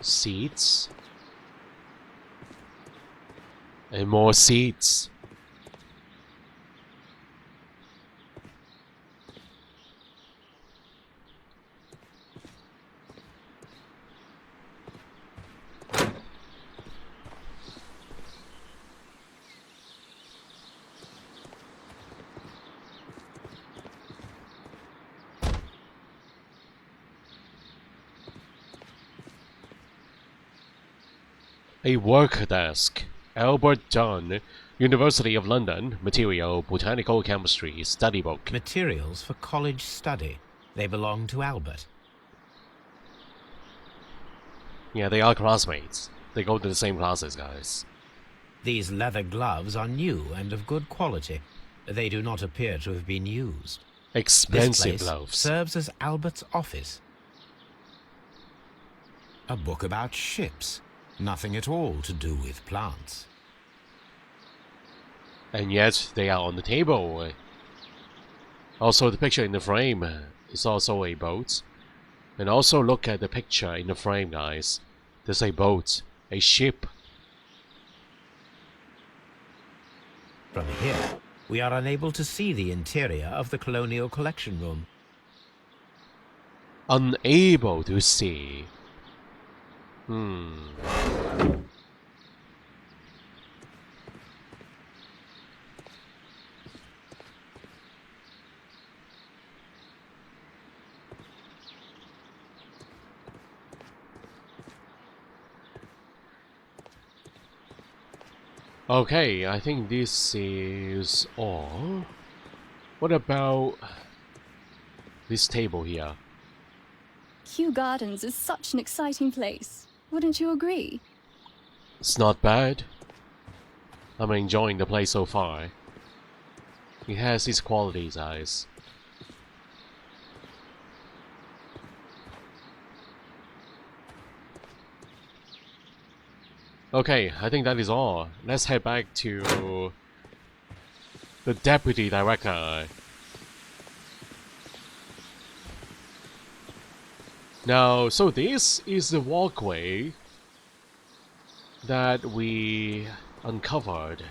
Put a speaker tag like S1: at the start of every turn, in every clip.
S1: Seats. And more seats. A work desk. Albert Dunn, University of London, Material, Botanical Chemistry, Study Book.
S2: Materials for college study. They belong to Albert.
S1: Yeah, they are classmates. They go to the same classes, guys.
S2: These leather gloves are new and of good quality. They do not appear to have been used.
S1: Expensive
S2: This place
S1: gloves.
S2: serves as Albert's office. A book about ships. Nothing at all to do with plants.
S1: And yet, they are on the table. Also, the picture in the frame is also a boat. And also look at the picture in the frame, guys. There's a boat. A ship.
S2: From here, we are unable to see the interior of the Colonial Collection Room.
S1: Unable to see. Okay, I think this is all. What about this table here?
S3: Kew Gardens is such an exciting place. Wouldn't you agree?
S1: It's not bad. I'm enjoying the place so far. It has its qualities, guys. Okay, I think that is all. Let's head back to the Deputy Director. Now, so this is the walkway that we uncovered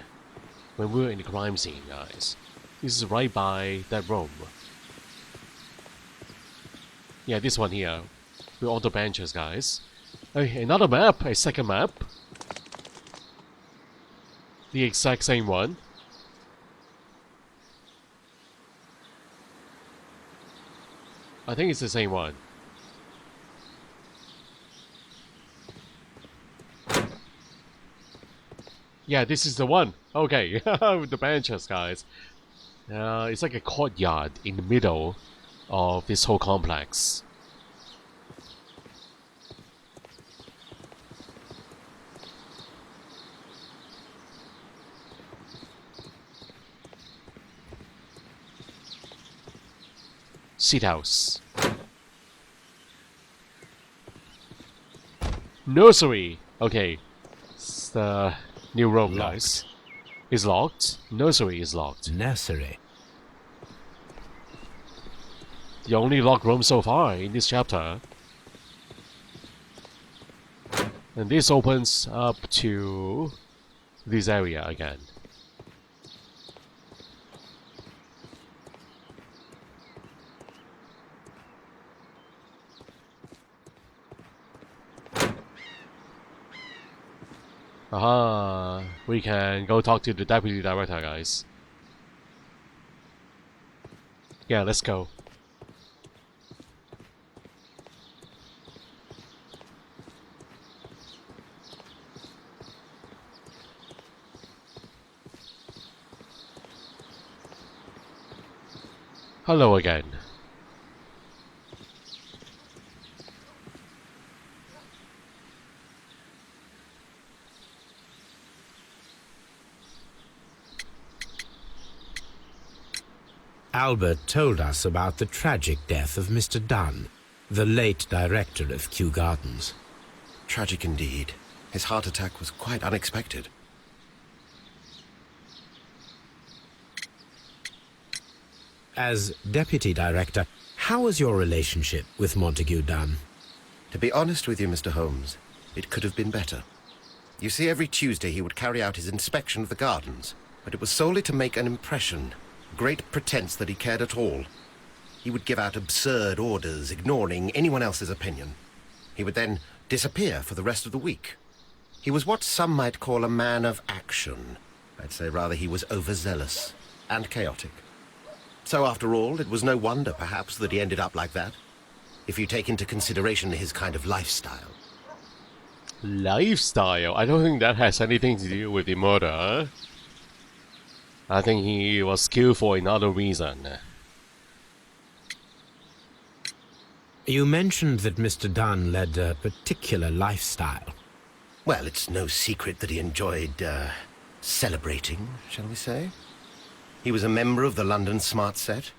S1: when we were in the crime scene, guys. This is right by that room. Yeah, this one here. With all the benches, guys. Another map, a second map. The exact same one. I think it's the same one. Yeah, this is the one. Okay, with the benches, guys. It's like a courtyard in the middle of this whole complex. Seat house. Nursery. Okay, it's the new room, guys. It's locked. Nursery is locked.
S2: Nursery.
S1: The only locked room so far in this chapter. And this opens up to this area again. Aha, we can go talk to the Deputy Director, guys. Yeah, let's go. Hello again.
S2: Albert told us about the tragic death of Mr. Dunn, the late director of Kew Gardens.
S4: Tragic indeed. His heart attack was quite unexpected.
S2: As deputy director, how was your relationship with Montague Dunn?
S4: To be honest with you, Mr. Holmes, it could have been better. You see, every Tuesday he would carry out his inspection of the gardens, but it was solely to make an impression, great pretense that he cared at all. He would give out absurd orders, ignoring anyone else's opinion. He would then disappear for the rest of the week. He was what some might call a man of action. I'd say rather he was overzealous and chaotic. So after all, it was no wonder, perhaps, that he ended up like that, if you take into consideration his kind of lifestyle.
S1: Lifestyle? I don't think that has anything to do with the murder. I think he was killed for another reason.
S2: You mentioned that Mr. Dunn led a particular lifestyle.
S4: Well, it's no secret that he enjoyed, celebrating, shall we say? He was a member of the London Smart Set.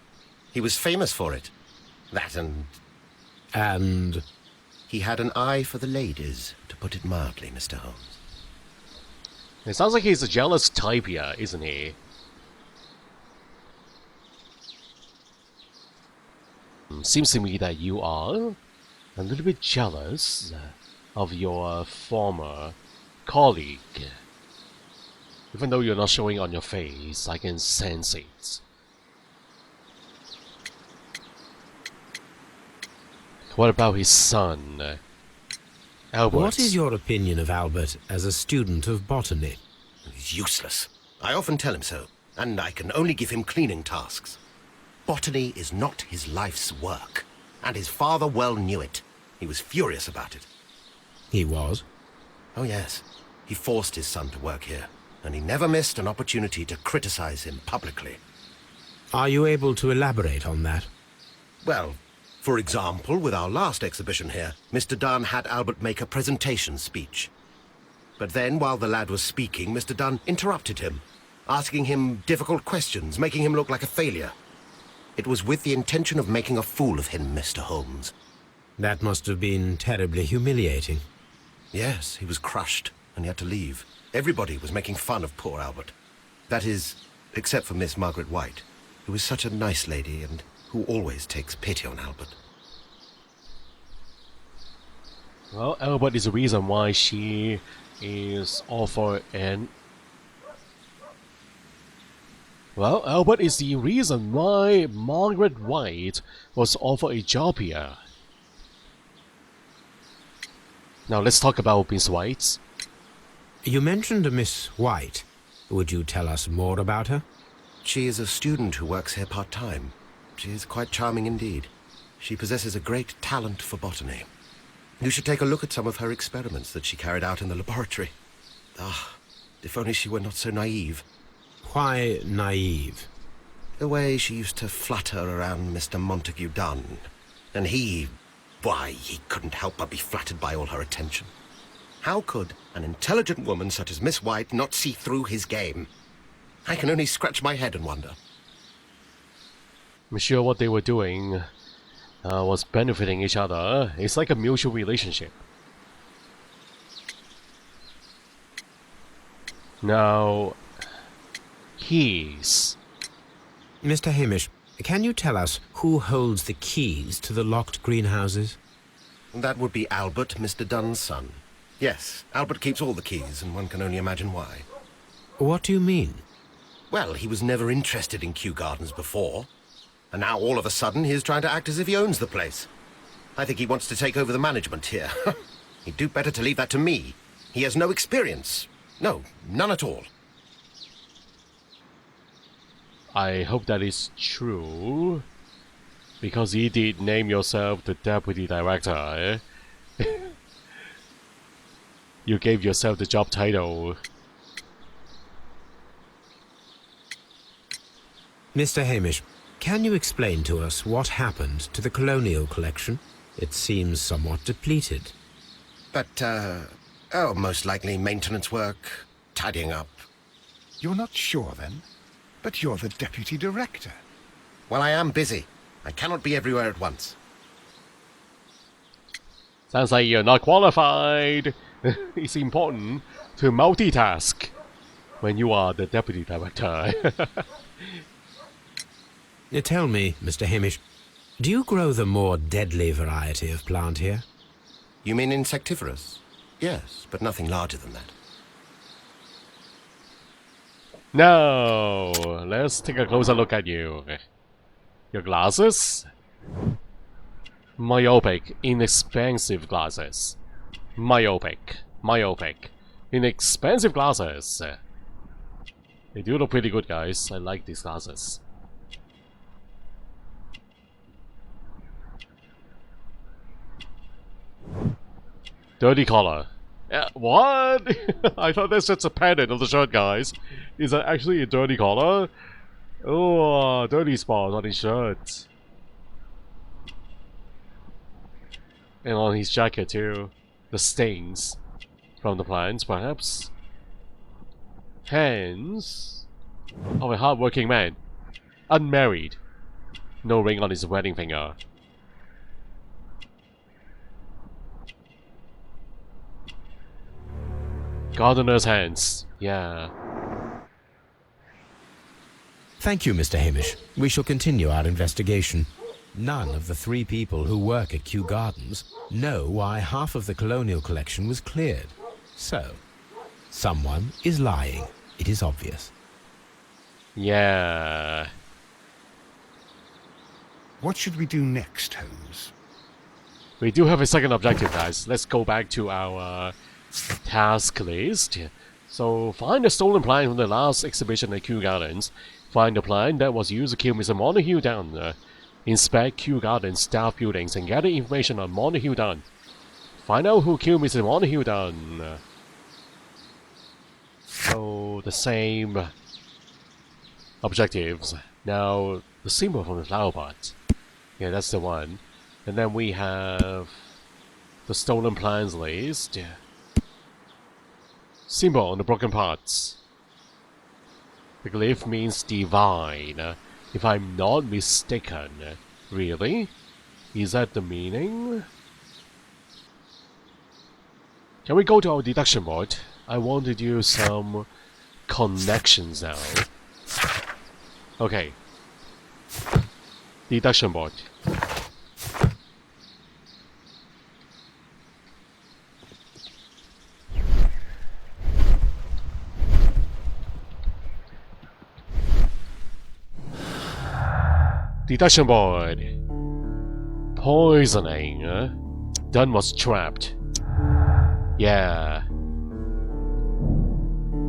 S4: He was famous for it. That and...
S2: And...
S4: he had an eye for the ladies, to put it mildly, Mr. Holmes.
S1: It sounds like he's a jealous type here, isn't he? Seems to me that you are a little bit jealous of your former colleague. Even though you're not showing on your face, I can sense it. What about his son, Albert?
S2: What is your opinion of Albert as a student of botany?
S4: He's useless. I often tell him so, and I can only give him cleaning tasks. Botany is not his life's work, and his father well knew it. He was furious about it.
S2: He was?
S4: Oh yes, he forced his son to work here, and he never missed an opportunity to criticize him publicly.
S2: Are you able to elaborate on that?
S4: Well, for example, with our last exhibition here, Mr. Dunn had Albert make a presentation speech. But then, while the lad was speaking, Mr. Dunn interrupted him, asking him difficult questions, making him look like a failure. It was with the intention of making a fool of him, Mr. Holmes.
S2: That must have been terribly humiliating.
S4: Yes, he was crushed, and he had to leave. Everybody was making fun of poor Albert. That is, except for Miss Margaret White, who is such a nice lady and who always takes pity on Albert.
S1: Well, Albert is the reason why she is offered an... Well, Albert is the reason why Margaret White was offered a job here. Now let's talk about Miss White.
S2: You mentioned a Miss White. Would you tell us more about her?
S4: She is a student who works here part-time. She is quite charming indeed. She possesses a great talent for botany. You should take a look at some of her experiments that she carried out in the laboratory. Ah, if only she were not so naive.
S2: Why naive?
S4: The way she used to flutter around Mr. Montague Dunn. And he... why, he couldn't help but be flattered by all her attention. How could an intelligent woman such as Miss White not see through his game? I can only scratch my head and wonder.
S1: I'm sure what they were doing was benefiting each other. It's like a mutual relationship. Now, keys.
S2: Mr. Hamish, can you tell us who holds the keys to the locked greenhouses?
S4: That would be Albert, Mr. Dunn's son. Yes, Albert keeps all the keys, and one can only imagine why.
S2: What do you mean?
S4: Well, he was never interested in Kew Gardens before. And now all of a sudden he is trying to act as if he owns the place. I think he wants to take over the management here. He'd do better to leave that to me. He has no experience. No, none at all.
S1: I hope that is true. Because you did name yourself the deputy director. You gave yourself the job title.
S2: Mr. Hamish, can you explain to us what happened to the colonial collection? It seems somewhat depleted.
S4: But, most likely maintenance work, tidying up.
S5: You're not sure, then? But you're the deputy director.
S4: Well, I am busy. I cannot be everywhere at once.
S1: Sounds like you're not qualified. It's important to multitask when you are the deputy director.
S2: Tell me, Mr. Hamish, do you grow the more deadly variety of plant here?
S4: You mean insectivorous? Yes, but nothing larger than that.
S1: Now, let's take a closer look at you. Your glasses? Myopic, inexpensive glasses. Myopic, inexpensive glasses. They do look pretty good, guys. I like these glasses. Dirty collar. What? I thought that's just a pattern of the shirt, guys. Is that actually a dirty collar? Oh, dirty spot on his shirt. And on his jacket too. The stains from the plants, perhaps. Hands of a hard-working man. Unmarried. No ring on his wedding finger. Gardener's hands. Yeah.
S2: Thank you, Mr. Hamish. We shall continue our investigation. None of the 3 people who work at Kew Gardens know why half of the colonial collection was cleared. So, someone is lying. It is obvious.
S1: Yeah.
S5: What should we do next, Holmes?
S1: We do have a second objective, guys. Let's go back to our task list. So, find the stolen plant from the last exhibition at Kew Gardens. Find the plant that was used to kill Mr. Montague Dunn. Inspect Kew Gardens staff buildings and gather information on Montague Dunn. Find out who killed Mr. Montague Dunn. So, the same objectives. Now, the symbol from the flower pot. Yeah, that's the one. And then we have the stolen plans list. Symbol on the broken parts. The glyph means divine, if I'm not mistaken. Really? Is that the meaning? Can we go to our deduction board? I want to do some connections now. Okay. Deduction board. Deduction board. Poisoning. Dunn was trapped. Yeah.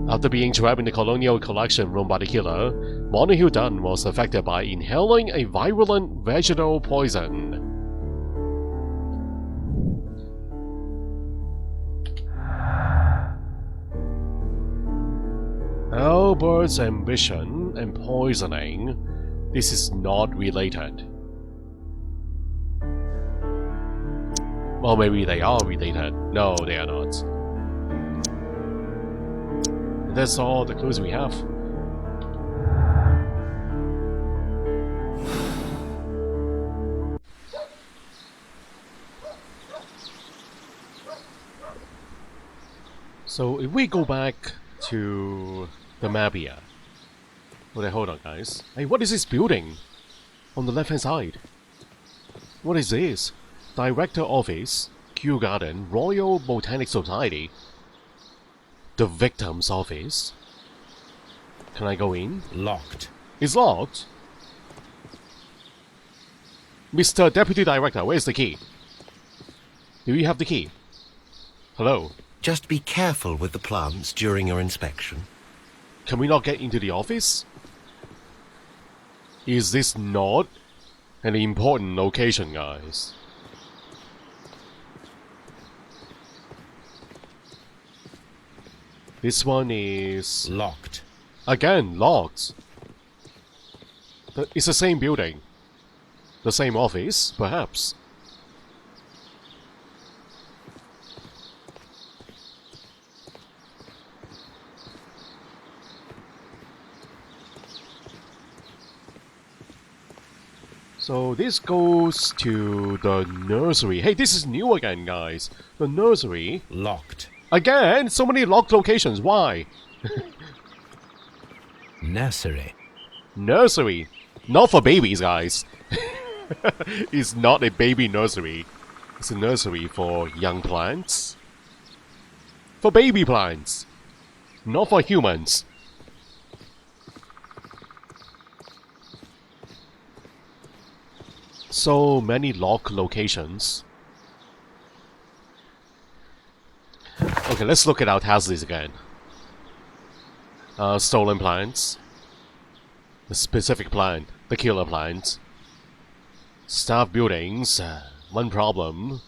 S1: After being trapped in the colonial collection run by the killer, Montague Dunn was affected by inhaling a virulent vegetal poison. Albert's ambition and poisoning. This is not related. Well, maybe they are related. No, they are not. That's all the clues we have. So if we go back to the map here. Okay, hold on, guys. Hey, what is this building? On the left-hand side. What is this? Director Office, Kew Garden, Royal Botanic Society. The Victim's Office. Can I go in?
S2: Locked.
S1: It's locked? Mr. Deputy Director, where's the key? Do you have the key? Hello?
S4: Just be careful with the plants during your inspection.
S1: Can we not get into the office? Is this not an important location, guys? This one is...
S2: Locked.
S1: Again, locked. It's the same building. The same office, perhaps. So this goes to the nursery. Hey, this is new again, guys. The nursery.
S2: Locked.
S1: Again? So many locked locations. Why?
S2: Nursery.
S1: Nursery. Not for babies, guys. It's not a baby nursery. It's a nursery for young plants. For baby plants. Not for humans. So many lock locations. Okay, let's look at our task list again. Stolen plants. The specific plant. The killer plant. Staff buildings. One problem.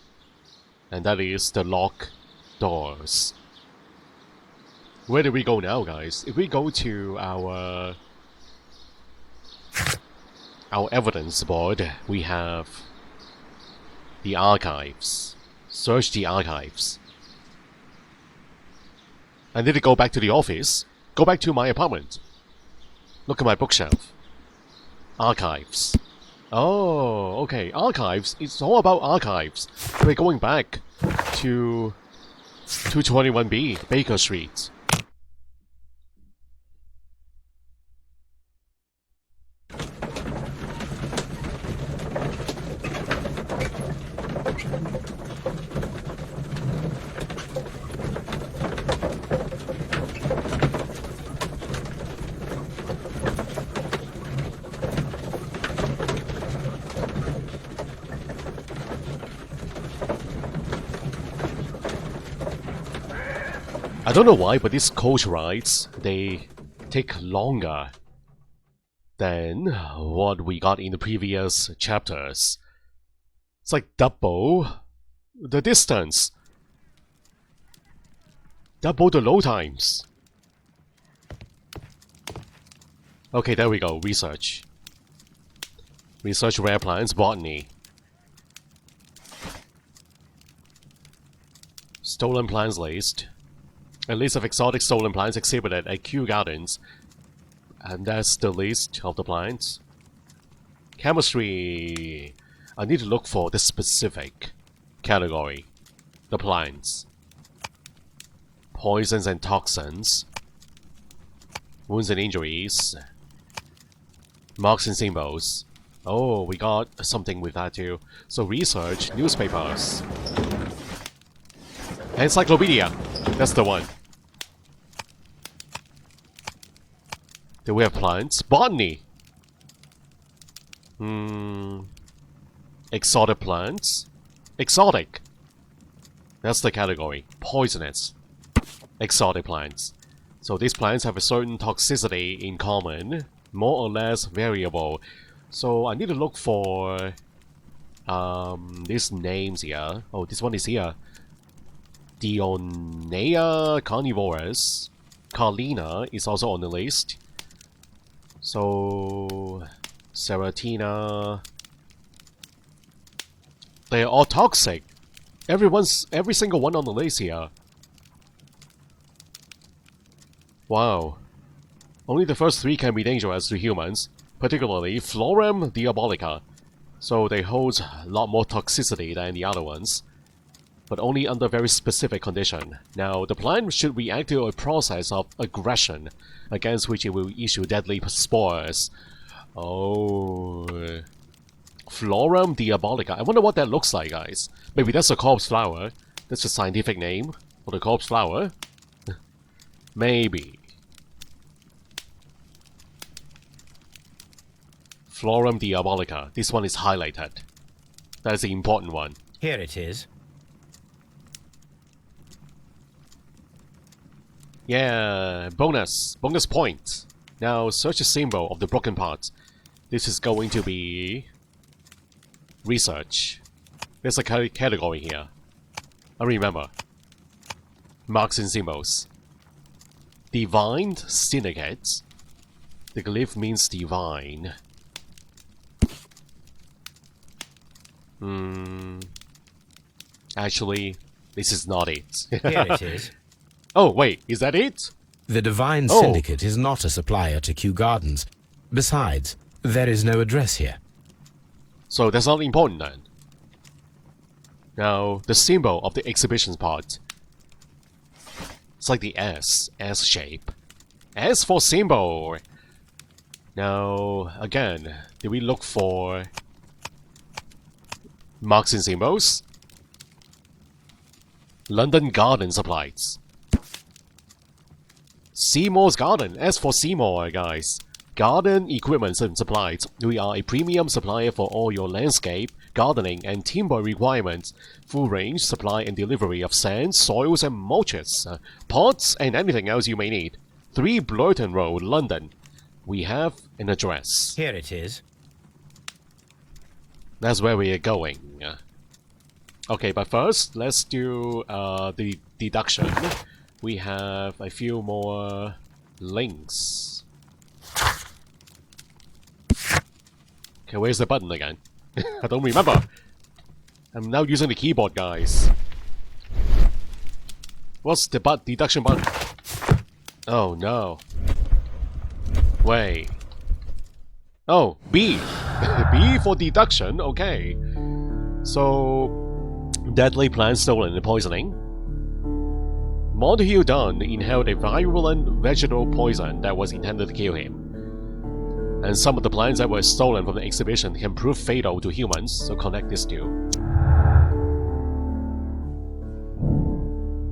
S1: And that is the lock doors. Where do we go now, guys? If we go to our evidence board, we have the archives. Search the archives. I need to go back to the office. Go back to my apartment. Look at my bookshelf. Archives. Oh, okay. Archives. It's all about archives. We're going back to 221B, Baker Street. I don't know why, but these coach rides, they take longer than what we got in the previous chapters. It's like double the distance. Double the load times. Okay, there we go. Research. Research rare plants, botany. Stolen plants list. A list of exotic stolen plants exhibited at Kew Gardens. And that's the list of the plants. Chemistry. I need to look for the specific category. The plants. Poisons and toxins. Wounds and injuries. Marks and symbols. Oh, we got something with that too. So research, newspapers. Encyclopedia. That's the one. Do we have plants? Botany. Exotic plants. Exotic. That's the category. Poisonous. Exotic plants. So these plants have a certain toxicity in common. More or less variable. So I need to look for these names here. Oh, this one is here. Dionea carnivorous. Carlina is also on the list. So Seratina. They're all toxic. Every single one on the list here. Wow. Only the first three can be dangerous to humans, particularly Florum diabolica. So they hold a lot more toxicity than the other ones, but only under very specific condition. Now, the plant should react to a process of aggression, against which it will issue deadly spores. Oh... Florum diabolica. I wonder what that looks like, guys. Maybe that's a corpse flower. That's the scientific name for the corpse flower. Maybe. Florum diabolica. This one is highlighted. That's the important one.
S2: Here it is.
S1: Yeah, bonus point. Now search the symbol of the broken part. This is going to be research. There's a category here. I remember. Marks and symbols. Divine Syndicates. The glyph means divine. Actually, this is not it.
S2: Here it is.
S1: Oh, wait, is that it?
S2: The Divine Syndicate is not a supplier to Kew Gardens. Besides, there is no address here.
S1: So that's not important then. Now, the symbol of the exhibitions part. It's like the S shape. S for symbol. Now, again, do we look for marks and symbols? London Garden Supplies. Seymour's Garden. As for Seymour, guys, garden equipment and supplies. We are a premium supplier for all your landscape, gardening, and timber requirements. Full range supply and delivery of sand, soils, and mulches, pots, and anything else you may need. 3 Blurton Road, London. We have an address.
S2: Here it is.
S1: That's where we are going. Okay, but first, let's do the deduction. We have a few more links. Okay, where's the button again? I don't remember. I'm now using the keyboard, guys. What's the deduction button? Oh no. Wait. Oh, B. B for deduction, okay. So, deadly plant stolen and poisoning. Montague Dunn inhaled a virulent vegetable poison that was intended to kill him. And some of the plants that were stolen from the exhibition can prove fatal to humans, so connect these two.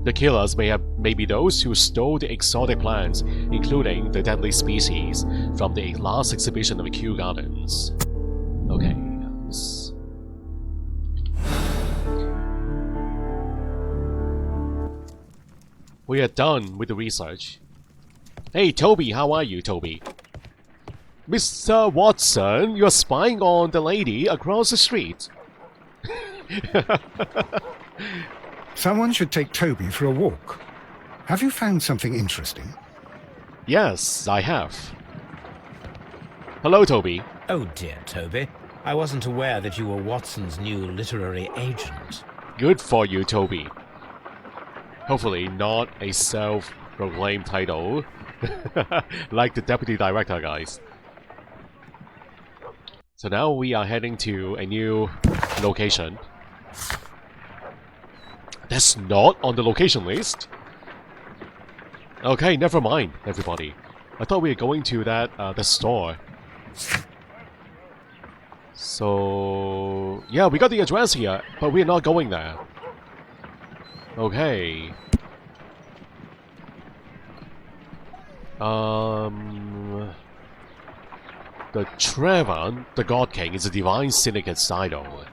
S1: The killers may be those who stole the exotic plants, including the deadly species, from the last exhibition of Kew Gardens. Okay, yes. We are done with the research. Hey, Toby, how are you, Toby? Mr. Watson, you're spying on the lady across the street.
S5: Someone should take Toby for a walk. Have you found something interesting?
S1: Yes, I have. Hello, Toby.
S2: Oh dear, Toby. I wasn't aware that you were Watson's new literary agent.
S1: Good for you, Toby. Hopefully not a self-proclaimed title like the deputy director, guys. So now we are heading to a new location. That's not on the location list. Okay, never mind, everybody. I thought we were going to that the store. So yeah, we got the address here, but we're not going there. Okay. The Trevor, the God King, is a Divine Syndicates idol.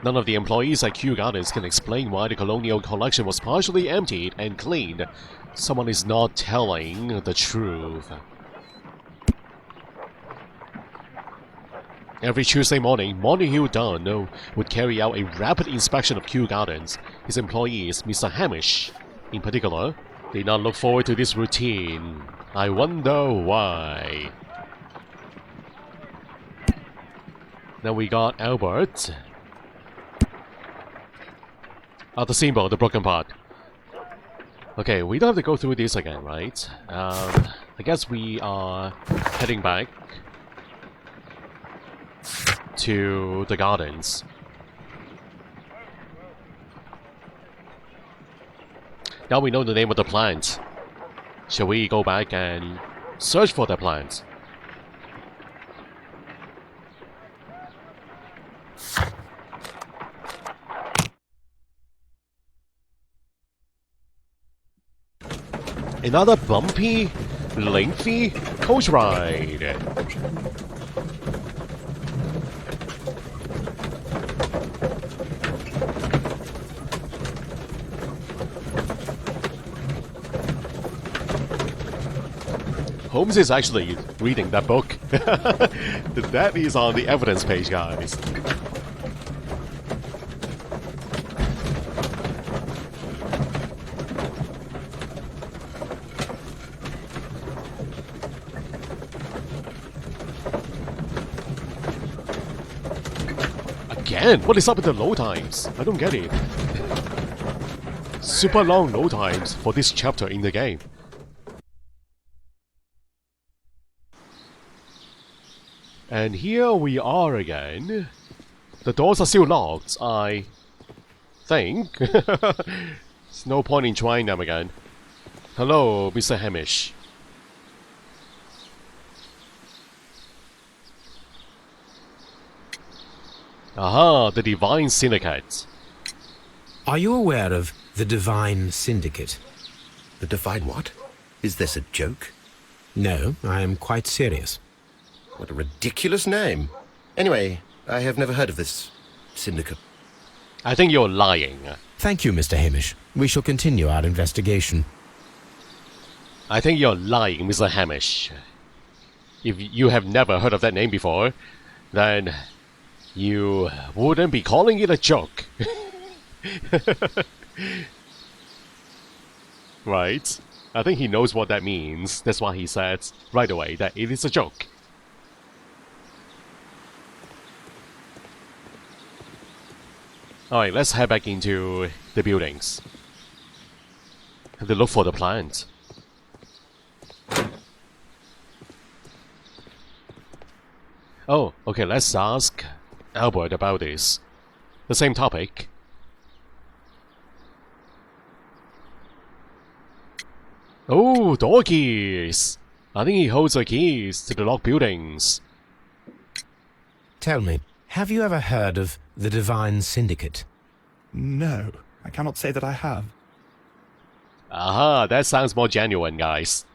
S1: None of the employees at Kew Gardens can explain why the colonial collection was partially emptied and cleaned. Someone is not telling the truth. Every Tuesday morning, Montague Dunn would carry out a rapid inspection of Kew Gardens. His employees, Mr. Hamish, in particular, did not look forward to this routine. I wonder why. Then we got Albert. The symbol, the broken part. Okay, we don't have to go through this again, right? I guess we are heading back to the gardens. Now we know the name of the plant. Shall we go back and search for the plant? Another bumpy, lengthy coach ride. Holmes is actually reading that book. That is on the evidence page, guys. Again? What is up with the load times? I don't get it. Super long load times for this chapter in the game. And here we are again. The doors are still locked, I think. There's no point in trying them again. Hello, Mr. Hamish. Aha, the Divine Syndicates.
S2: Are you aware of The Divine Syndicate.
S4: The Divine what? Is this a joke?
S2: No, I am quite serious.
S4: What a ridiculous name. Anyway, I have never heard of this syndicate.
S1: I think you're lying.
S2: Thank you, Mr. Hamish. We shall continue our investigation.
S1: I think you're lying, Mr. Hamish. If you have never heard of that name before, then you wouldn't be calling it a joke. Right? I think he knows what that means. That's why he said right away that it is a joke. Alright, let's head back into the buildings. Have to look for the plant. Oh, okay, let's ask Albert about this. The same topic. Oh, door keys! I think he holds the keys to the locked buildings.
S2: Tell me, have you ever heard of the Divine Syndicate?
S6: No, I cannot say that I have.
S1: Aha, that sounds more genuine, guys.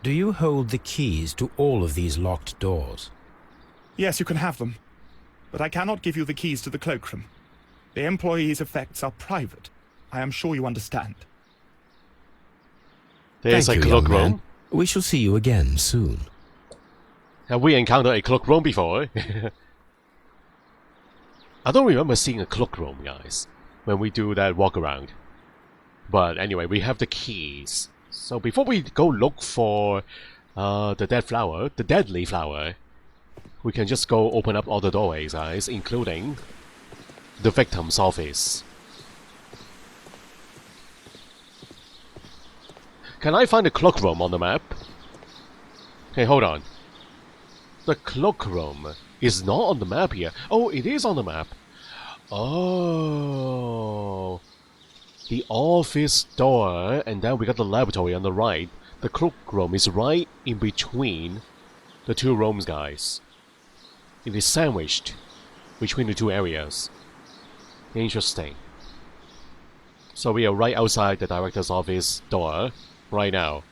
S2: Do you hold the keys to all of these locked doors?
S6: Yes, you can have them. But I cannot give you the keys to the cloakroom. The employees' effects are private. I am sure you understand.
S1: There's
S2: Thank
S1: a
S2: you, young
S1: cloakroom.
S2: man. We shall see you again soon.
S1: Have we encountered a cloakroom before? I don't remember seeing a cloakroom, guys, when we do that walk around. But anyway, we have the keys. So before we go look for the deadly flower, we can just go open up all the doorways, guys, including the victim's office. Can I find the cloakroom on the map? Okay, hold on. The cloakroom is not on the map here. Oh, it is on the map. Oh. The office door, and then we got the laboratory on the right. The cloakroom is right in between the two rooms, guys. It is sandwiched between the two areas. Interesting. So we are right outside the director's office door right now.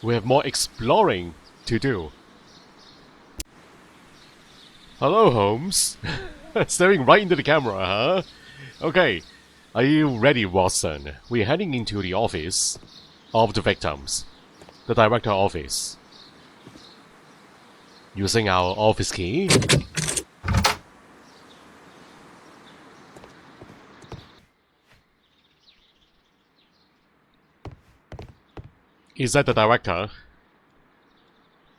S1: We have more exploring to do. Hello, Holmes. Staring right into the camera, huh? Okay, are you ready, Watson? We're heading into the office of the victims. The director office. Using our office key. Is that the director?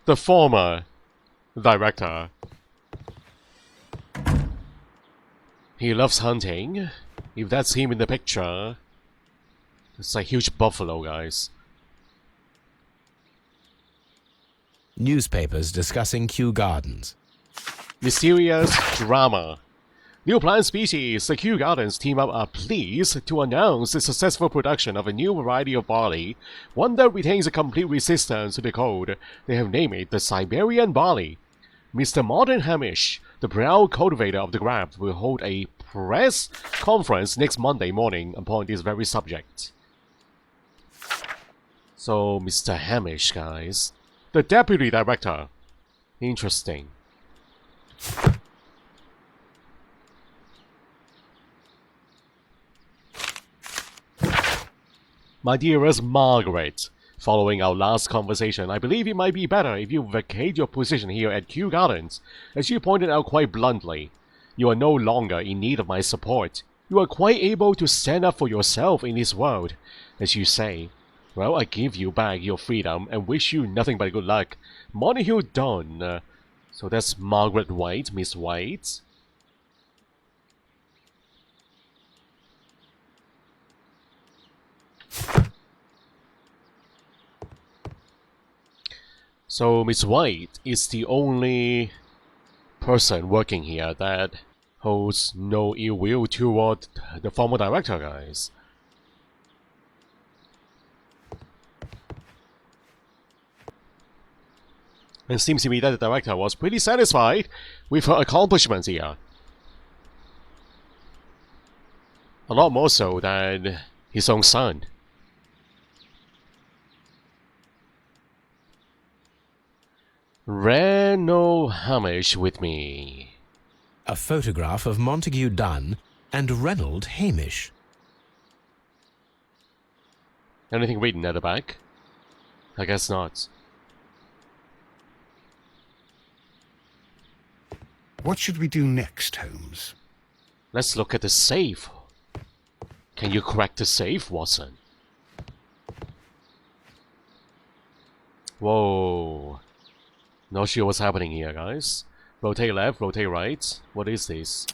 S1: The former director. He loves hunting. If that's him in the picture, it's a huge buffalo, guys.
S2: Newspapers discussing Kew Gardens.
S1: Mysterious drama. New plant species, the Kew Gardens team up are pleased to announce the successful production of a new variety of barley, one that retains a complete resistance to the cold. They have named it the Siberian barley. Mr. Martin Hamish, the proud cultivator of the grape, will hold a press conference next Monday morning upon this very subject. So, Mr. Hamish, guys. The deputy director. Interesting. My dearest Margaret, following our last conversation, I believe it might be better if you vacate your position here at Kew Gardens. As you pointed out quite bluntly, you are no longer in need of my support. You are quite able to stand up for yourself in this world. As you say, well, I give you back your freedom and wish you nothing but good luck. Montague Dunn. So that's Margaret White, Miss White. So Miss White is the only person working here that holds no ill will toward the former director, guys. And it seems to me that the director was pretty satisfied with her accomplishments here. A lot more so than his own son. Reno Hamish with me.
S2: A photograph of Montague Dunn and Reynold Hamish.
S1: Anything written at the back? I guess not.
S5: What should we do next, Holmes?
S1: Let's look at the safe. Can you crack the safe, Watson? Whoa. Not sure what's happening here, guys. Rotate left, rotate right. What is this?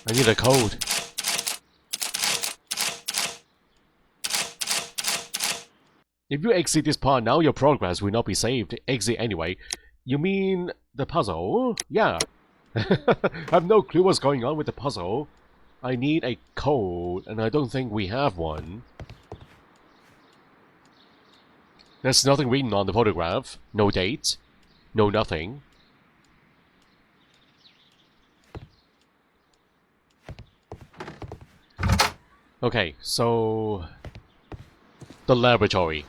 S1: I need a code. If you exit this part now, your progress will not be saved. Exit anyway. You mean the puzzle? Yeah. I have no clue what's going on with the puzzle. I need a code, and I don't think we have one. There's nothing written on the photograph. No date. No nothing. Okay, so... the laboratory.